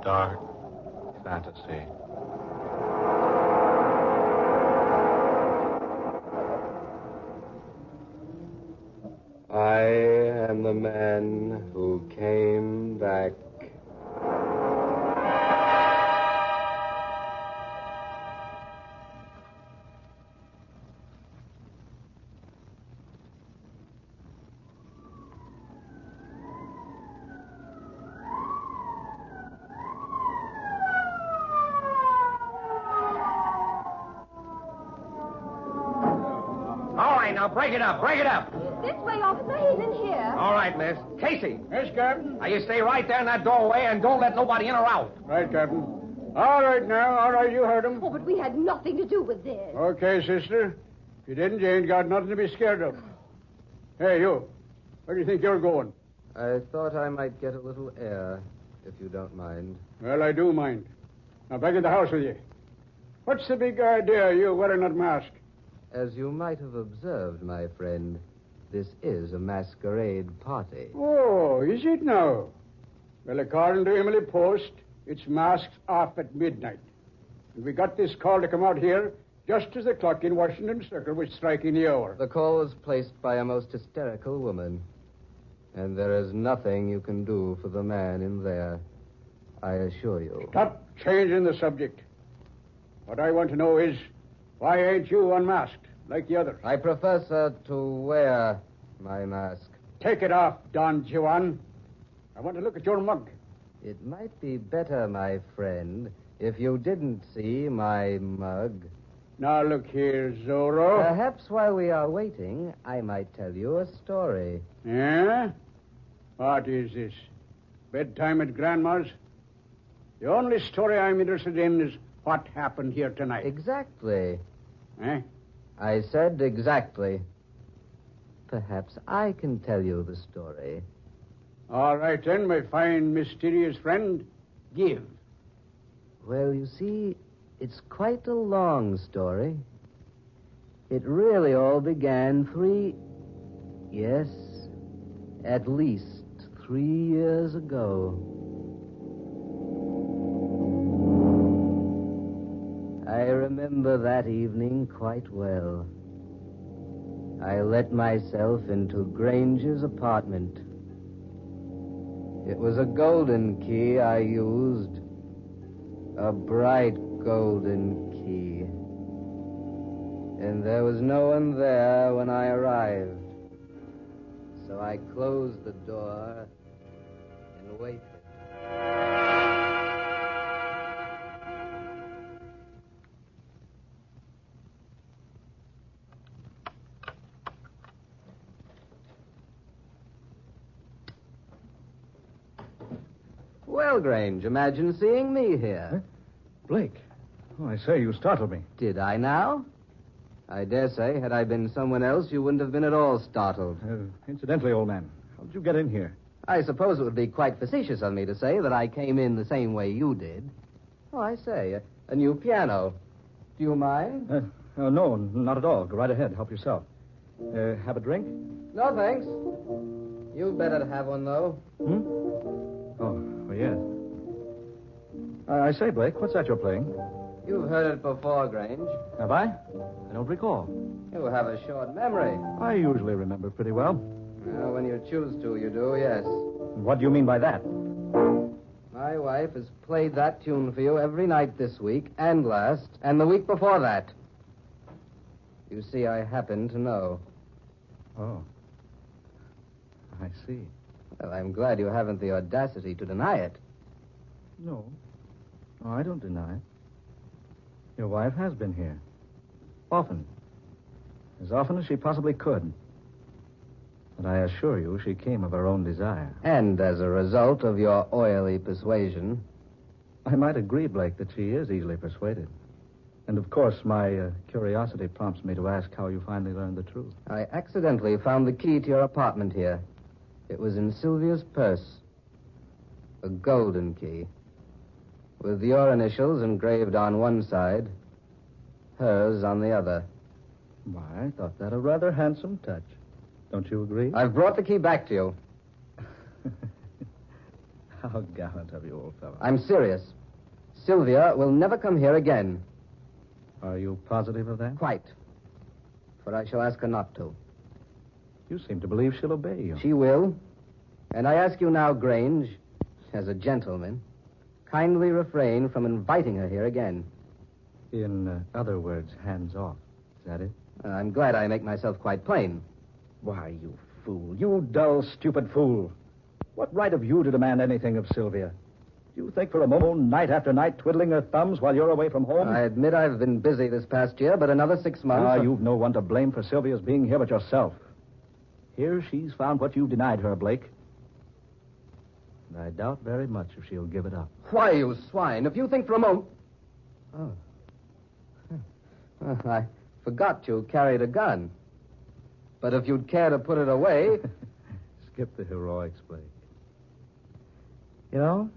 dark fantasy. I am the man who came back. Now, break it up, break it up. This way, officer. He's in here. All right, miss. Casey. Yes, Captain? Now, you stay right there in that doorway and don't let nobody in or out. Right, Captain. All right, now. All right, you heard him. Oh, but we had nothing to do with this. Okay, sister. If you didn't, you ain't got nothing to be scared of. Hey, you. Where do you think you're going? I thought I might get a little air, if you don't mind. Well, I do mind. Now, back in the house with you. What's the big idea of you wearing that mask? As you might have observed, my friend, this is a masquerade party. Oh, is it now? Well, according to Emily Post, it's masks off at midnight. And we got this call to come out here just as the clock in Washington Circle was striking the hour. The call was placed by a most hysterical woman. And there is nothing you can do for the man in there, I assure you. Stop changing the subject. What I want to know is, why ain't you unmasked like the others? I prefer, sir, to wear my mask. Take it off, Don Juan. I want to look at your mug. It might be better, my friend, if you didn't see my mug. Now, look here, Zorro. Perhaps while we are waiting, I might tell you a story. Yeah? What is this? Bedtime at Grandma's? The only story I'm interested in is what happened here tonight. Exactly. Eh? I said exactly. Perhaps I can tell you the story. All right, then, my fine, mysterious friend. Give. Well, you see, it's quite a long story. It really all began at least 3 years ago. I remember that evening quite well. I let myself into Granger's apartment. It was a golden key I used. A bright golden key. And there was no one there when I arrived. So I closed the door and waited. Well, Grange, imagine seeing me here. Huh? Blake. Oh, I say, you startled me. Did I now? I dare say, had I been someone else, you wouldn't have been at all startled. Incidentally, old man, how did you get in here? I suppose it would be quite facetious of me to say that I came in the same way you did. Oh, I say, a new piano. Do you mind? No, not at all. Go right ahead. Help yourself. Have a drink? No, thanks. You'd better have one, though. Oh, yes. I say, Blake, what's that you're playing? You've heard it before, Grange. Have I? I don't recall. You have a short memory. I usually remember pretty well. Well, when you choose to, you do, yes. What do you mean by that? My wife has played that tune for you every night this week, and last, and the week before that. You see, I happen to know. Oh. I see. Well, I'm glad you haven't the audacity to deny it. No. No, I don't deny it. Your wife has been here. Often. As often as she possibly could. But I assure you, she came of her own desire. And as a result of your oily persuasion. I might agree, Blake, that she is easily persuaded. And, of course, my curiosity prompts me to ask how you finally learned the truth. I accidentally found the key to your apartment here. It was in Sylvia's purse. A golden key. With your initials engraved on one side, hers on the other. Why, I thought that a rather handsome touch. Don't you agree? I've brought the key back to you. How gallant of you, old fellow. I'm serious. Sylvia will never come here again. Are you positive of that? Quite. For I shall ask her not to. You seem to believe she'll obey you. She will. And I ask you now, Grange, as a gentleman, kindly refrain from inviting her here again. In other words, hands off. Is that it? I'm glad I make myself quite plain. Why, you fool. You dull, stupid fool. What right have you to demand anything of Sylvia? Do you think for a moment, night after night, twiddling her thumbs while you're away from home? I admit I've been busy this past year, but another 6 months... You've no one to blame for Sylvia's being here but yourself. Here she's found what you denied her, Blake. And I doubt very much if she'll give it up. Why, you swine, if you think for a moment... Oh. Well, I forgot you carried a gun. But if you'd care to put it away... Skip the heroics, Blake. You know,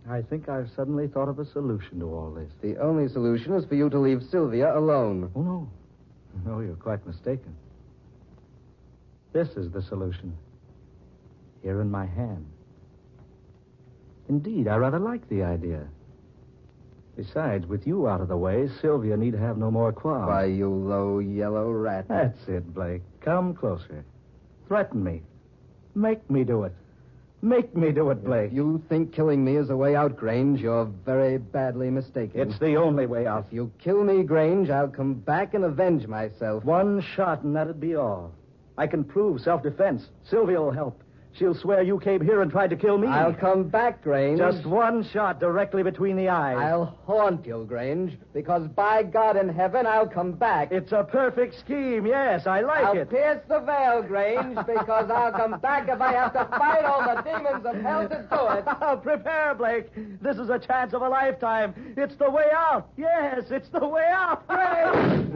I think I've suddenly thought of a solution to all this. The only solution is for you to leave Sylvia alone. Oh, no. No, you're quite mistaken. This is the solution. Here in my hand. Indeed, I rather like the idea. Besides, with you out of the way, Sylvia need have no more qualms. Why, you low yellow rat. That's it, Blake. Come closer. Threaten me. Make me do it. Make me do it, Blake. If you think killing me is a way out, Grange, you're very badly mistaken. It's the only way out. If you kill me, Grange, I'll come back and avenge myself. One shot, and that'd be all. I can prove self-defense. Sylvia will help. She'll swear you came here and tried to kill me. I'll come back, Grange. Just one shot directly between the eyes. I'll haunt you, Grange, because by God in heaven, I'll come back. It's a perfect scheme, yes. I like I'll it. pierce the veil, Grange, because I'll come back if I have to fight all the demons of hell to do it. Prepare, Blake. This is a chance of a lifetime. It's the way out. Yes, it's the way out. Grange!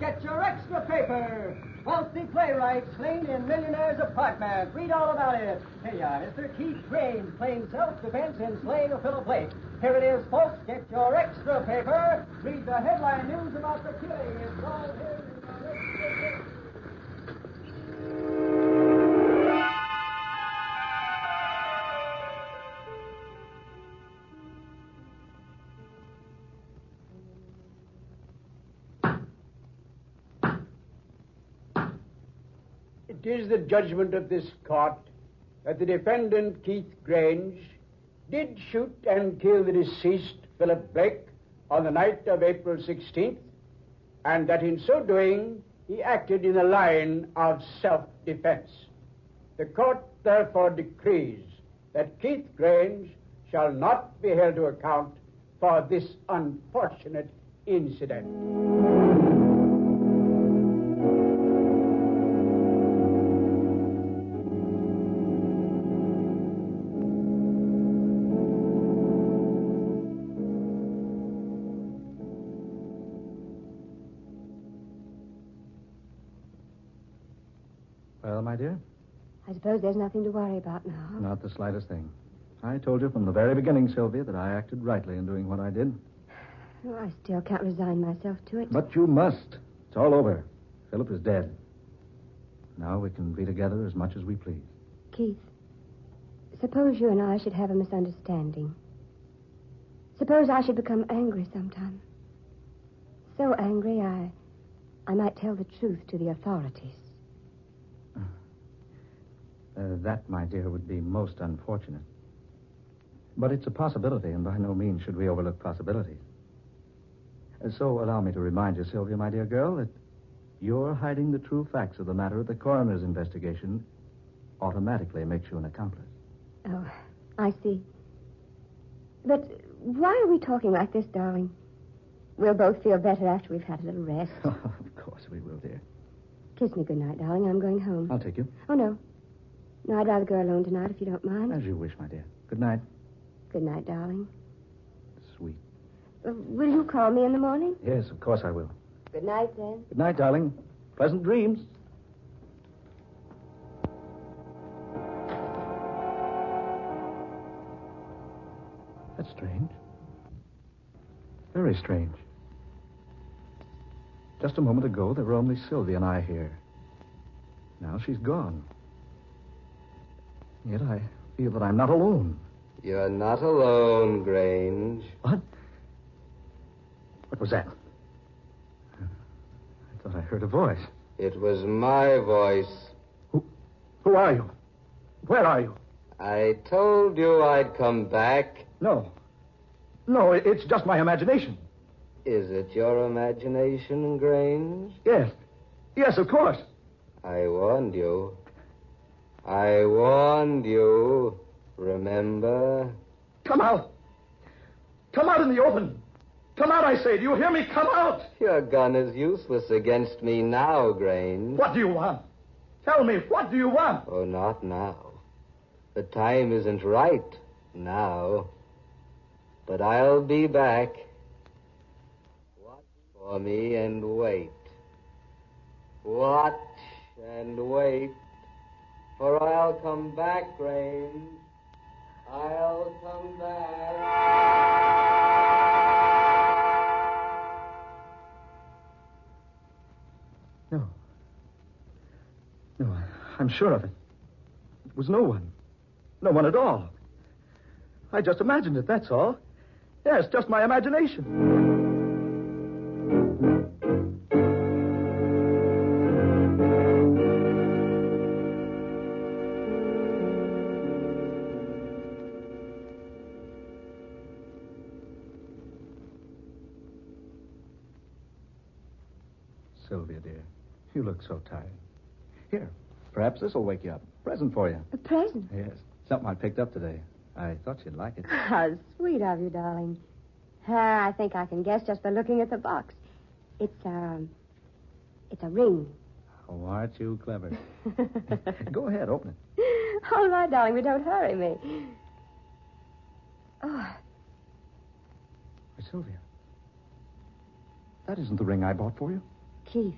Get your extra paper. Wealthy playwright slain in millionaire's apartment. Read all about it. Here you are, Mr. Keith Grange, playing self-defense in slaying of Philip Blake. Here it is, folks. Get your extra paper. Read the headline news about the killing. It's all here in your extra paper. It is the judgment of this court that the defendant, Keith Grange, did shoot and kill the deceased, Philip Blake, on the night of April 16th, and that in so doing, he acted in the line of self-defense. The court therefore decrees that Keith Grange shall not be held to account for this unfortunate incident. Well, my dear? I suppose there's nothing to worry about now. Not the slightest thing. I told you from the very beginning, Sylvia, that I acted rightly in doing what I did. Oh, I still can't resign myself to it. But you must. It's all over. Philip is dead. Now we can be together as much as we please. Keith, suppose you and I should have a misunderstanding. Suppose I should become angry sometime. So angry I might tell the truth to the authorities. That, my dear, would be most unfortunate. But it's a possibility, and by no means should we overlook possibilities. So allow me to remind you, Sylvia, my dear girl, that your hiding the true facts of the matter at the coroner's investigation automatically makes you an accomplice. Oh, I see. But why are we talking like this, darling? We'll both feel better after we've had a little rest. Of course we will, dear. Kiss me goodnight, darling. I'm going home. I'll take you. Oh, no. No, I'd rather go alone tonight if you don't mind. As you wish, my dear. Good night. Good night, darling. Sweet. Will you call me in the morning? Yes, of course I will. Good night, then. Good night, darling. Pleasant dreams. That's strange. Very strange. Just a moment ago, there were only Sylvia and I here. Now she's gone. Yet I feel that I'm not alone. You're not alone, Grange. What? What was that? I thought I heard a voice. It was my voice. Who are you? Where are you? I told you I'd come back. No. No, it's just my imagination. Is it your imagination, Grange? Yes. Yes, of course. I warned you. I warned you. Remember? Come out. Come out in the open. Come out, I say. Do you hear me? Come out. Your gun is useless against me now, Grange. What do you want? Tell me, what do you want? Oh, not now. The time isn't right now. But I'll be back. Watch for me and wait. Watch and wait. For I'll come back, Grange. I'll come back. No. No, I'm sure of it. It was no one. No one at all. I just imagined it, that's all. Yes, just my imagination. Sylvia, dear, you look so tired. Here, perhaps this will wake you up. Present for you. A present? Yes, something I picked up today. I thought you'd like it. How sweet of you, darling. I think I can guess just by looking at the box. It's a ring. Oh, aren't you clever? Go ahead, open it. All right, darling, but don't hurry me. Oh, Hey, Sylvia, that isn't the ring I bought for you. Keith,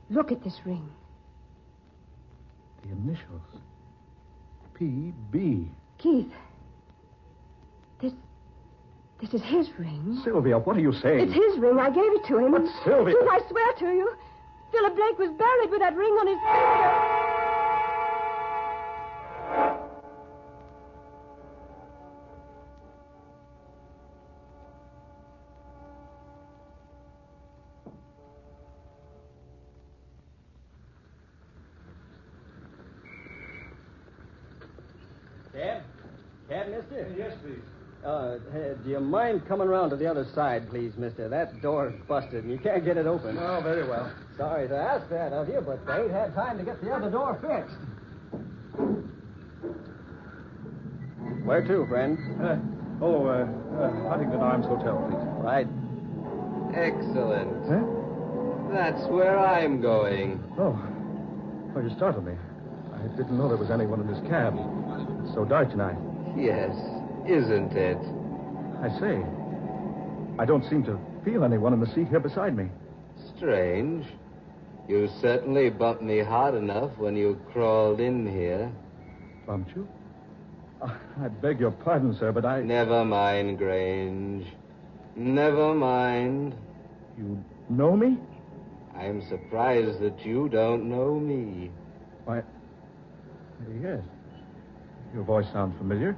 look at this ring. The initials. P.B. Keith, this is his ring. Sylvia, what are you saying? It's his ring. I gave it to him. But, Sylvia... Keith, I swear to you, Philip Blake was buried with that ring on his finger. Cab, mister? Yes, please. Do you mind coming around to the other side, please, mister? That door's busted, and you can't get it open. Oh, very well. Sorry to ask that of you, but I ain't had time to get the other door fixed. Where to, friend? Huntington Arms Hotel, please. Right. Excellent. Huh? That's where I'm going. Oh, you startled me. I didn't know there was anyone in this cab. It's so dark tonight. Yes, isn't it? I say, I don't seem to feel anyone in the seat here beside me. Strange. You certainly bumped me hard enough when you crawled in here. Bumped you? I beg your pardon, sir, but I... Never mind, Grange. Never mind. You know me? I'm surprised that you don't know me. Why, yes. Your voice sounds familiar.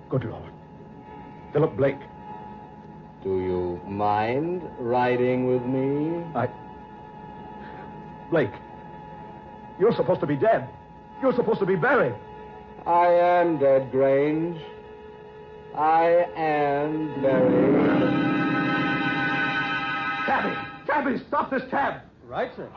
Good Lord. Philip Blake. Do you mind riding with me? Blake, you're supposed to be dead. You're supposed to be buried. I am dead, Grange. I am buried. Cabby, stop this cab. Right, sir.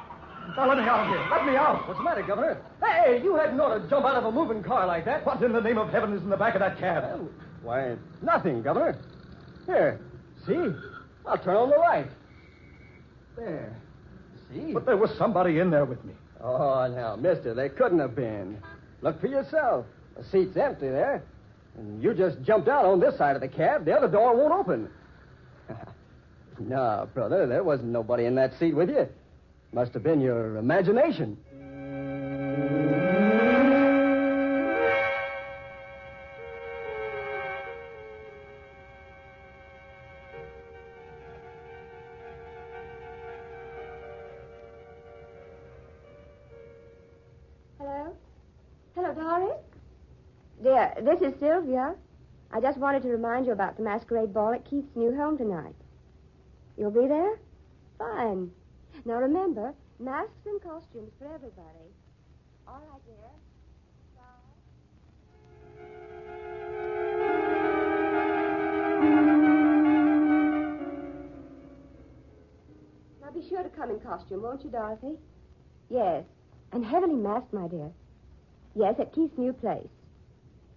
Now, let me out of here. Let me out. What's the matter, Governor? Hey, you hadn't ought to jump out of a moving car like that. What in the name of heaven is in the back of that cab? Well, why, nothing, Governor. Here, see? I'll turn on the light. There. See? But there was somebody in there with me. Oh, now, mister, they couldn't have been. Look for yourself. The seat's empty there. And you just jumped out on this side of the cab. The other door won't open. No, brother, there wasn't nobody in that seat with you. Must have been your imagination. Hello? Hello, Doris? Dear, this is Sylvia. I just wanted to remind you about the masquerade ball at Keith's new home tonight. You'll be there? Fine. Now remember, masks and costumes for everybody. All right, dear. Bye. Now be sure to come in costume, won't you, Dorothy? Yes. And heavily masked, my dear. Yes, at Keith's new place.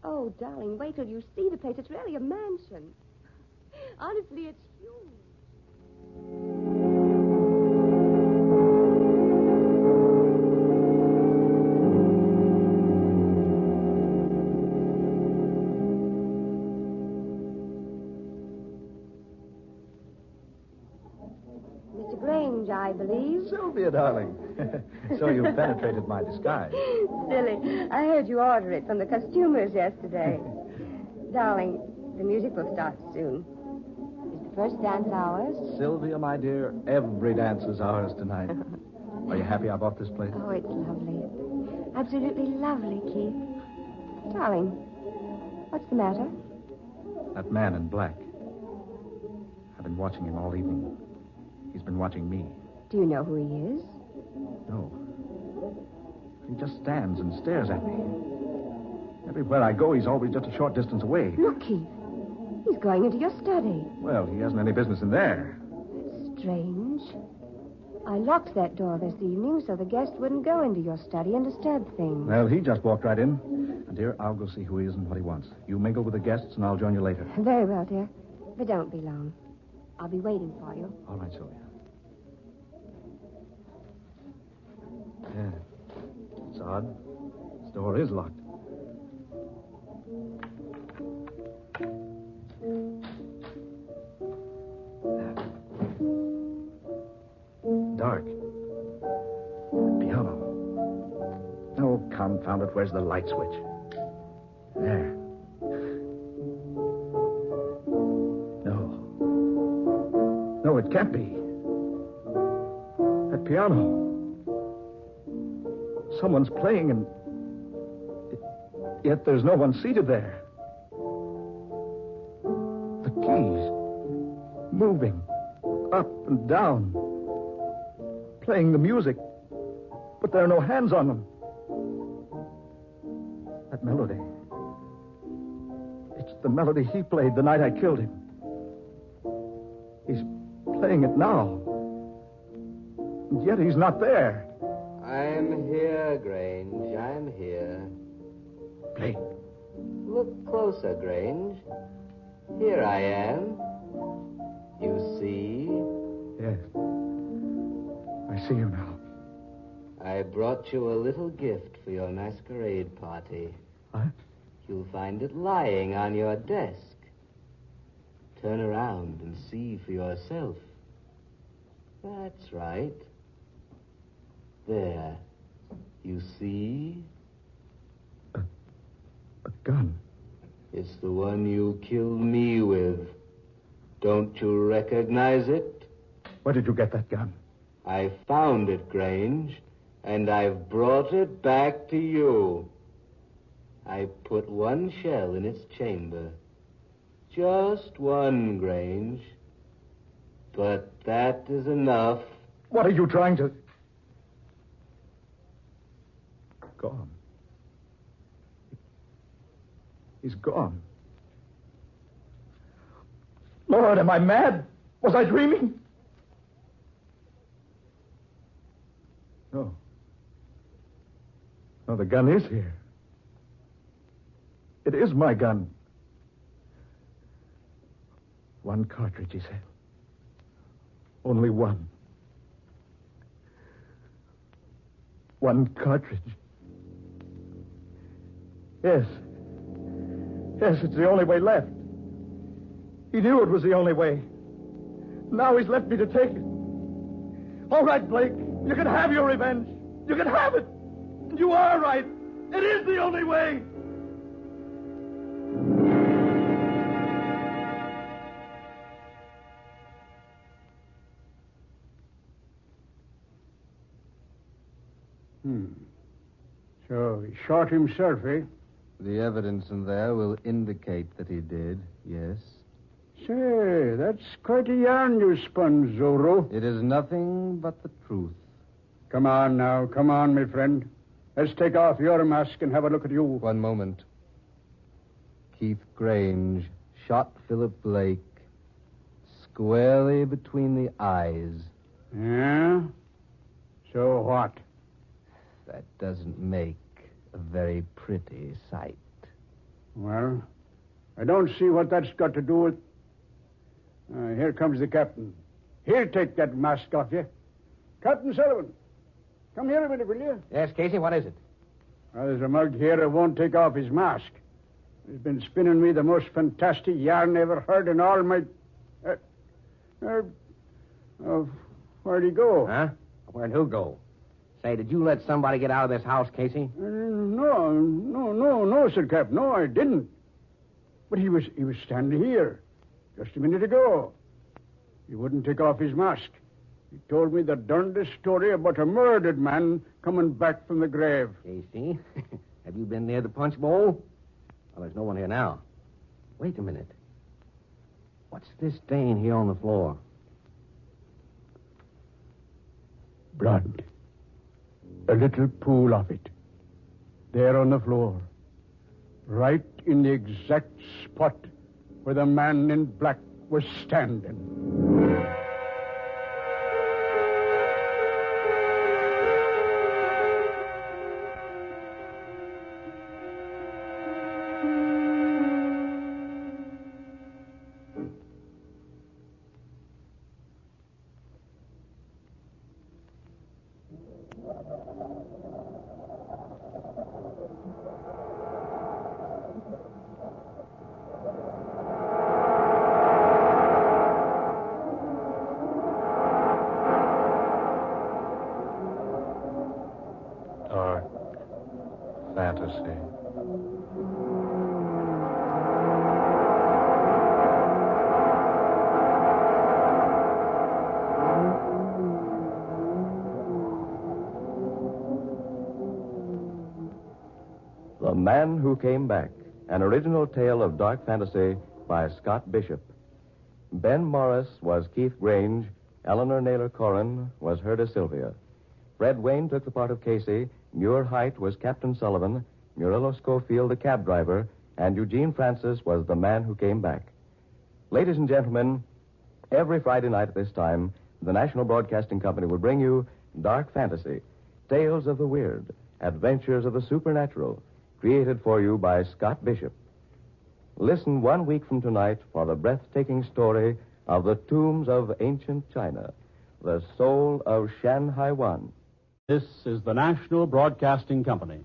Oh, darling, wait till you see the place. It's really a mansion. Honestly, it's huge. Mr. Grange, I believe. Sylvia, darling. So you penetrated my disguise. Silly. I heard you order it from the costumers yesterday. Darling, the music will start soon. Is the first dance ours? Sylvia, my dear, every dance is ours tonight. Are you happy I bought this place? Oh, it's lovely. Absolutely lovely, Keith. Darling, what's the matter? That man in black. I've been watching him all evening. He's been watching me. Do you know who he is? No. He just stands and stares at me. Everywhere I go, he's always just a short distance away. Look, Keith. He's going into your study. Well, he hasn't any business in there. That's strange. I locked that door this evening so the guest wouldn't go into your study and disturb things. Well, he just walked right in. And, dear, I'll go see who he is and what he wants. You mingle with the guests, and I'll join you later. Very well, dear. But don't be long. I'll be waiting for you. All right, Sylvia. Yeah. It's odd. This door is locked. Dark. Piano. Oh, confound it. Where's the light switch? There. No, it can't be. That piano. Someone's playing and... Yet there's no one seated there. The keys. Moving. Up and down. Playing the music. But there are no hands on them. That melody. It's the melody he played the night I killed him. He's playing it now. And yet he's not there. I'm here, Grange. I'm here. Play. Look closer, Grange. Here I am. You see? Yes. I see you now. I brought you a little gift for your masquerade party. What? You'll find it lying on your desk. Turn around and see for yourself. That's right. There. You see? A gun. It's the one you killed me with. Don't you recognize it? Where did you get that gun? I found it, Grange, and I've brought it back to you. I put one shell in its chamber. Just one, Grange. But that is enough. What are you trying to... Gone. He's gone. Lord, am I mad? Was I dreaming? No. No, the gun is here. It is my gun. One cartridge, he said. Only one. One cartridge. Yes. Yes, it's the only way left. He knew it was the only way. Now he's left me to take it. All right, Blake. You can have your revenge. You can have it. You are right. It is the only way. So he shot himself, eh? The evidence in there will indicate that he did, yes. Say, that's quite a yarn you spun, Zorro. It is nothing but the truth. Come on now. Come on, my friend. Let's take off your mask and have a look at you. One moment. Keith Grange shot Philip Blake squarely between the eyes. Yeah? So what? That doesn't make a very pretty sight. Well, I don't see what that's got to do with... here comes the captain. He'll take that mask off you. Captain Sullivan, come here a minute, will you? Yes, Casey, what is it? Well, there's a mug here who won't take off his mask. He's been spinning me the most fantastic yarn I ever heard in all my... where'd he go? Huh? Where'd who go? Say, did you let somebody get out of this house, Casey? No, Sir Cap. No, I didn't. But he was standing here just a minute ago. He wouldn't take off his mask. He told me the darndest story about a murdered man coming back from the grave. Casey, have you been near the punch bowl? Well, there's no one here now. Wait a minute. What's this stain here on the floor? Blood. A little pool of it. There on the floor. Right in the exact spot where the man in black was standing. Fantasy. The Man Who Came Back, an original tale of dark fantasy by Scott Bishop. Ben Morris was Keith Grange. Eleanor Naylor Corrin was Herda Sylvia. Fred Wayne took the part of Casey. Muir Height was Captain Sullivan. Murillo Schofield, the cab driver. And Eugene Francis was the Man Who Came Back. Ladies and gentlemen, every Friday night at this time, the National Broadcasting Company will bring you Dark Fantasy, Tales of the Weird, Adventures of the Supernatural, created for you by Scott Bishop. Listen 1 week from tonight for the breathtaking story of the tombs of ancient China, the soul of Shanhai Wan. This is the National Broadcasting Company.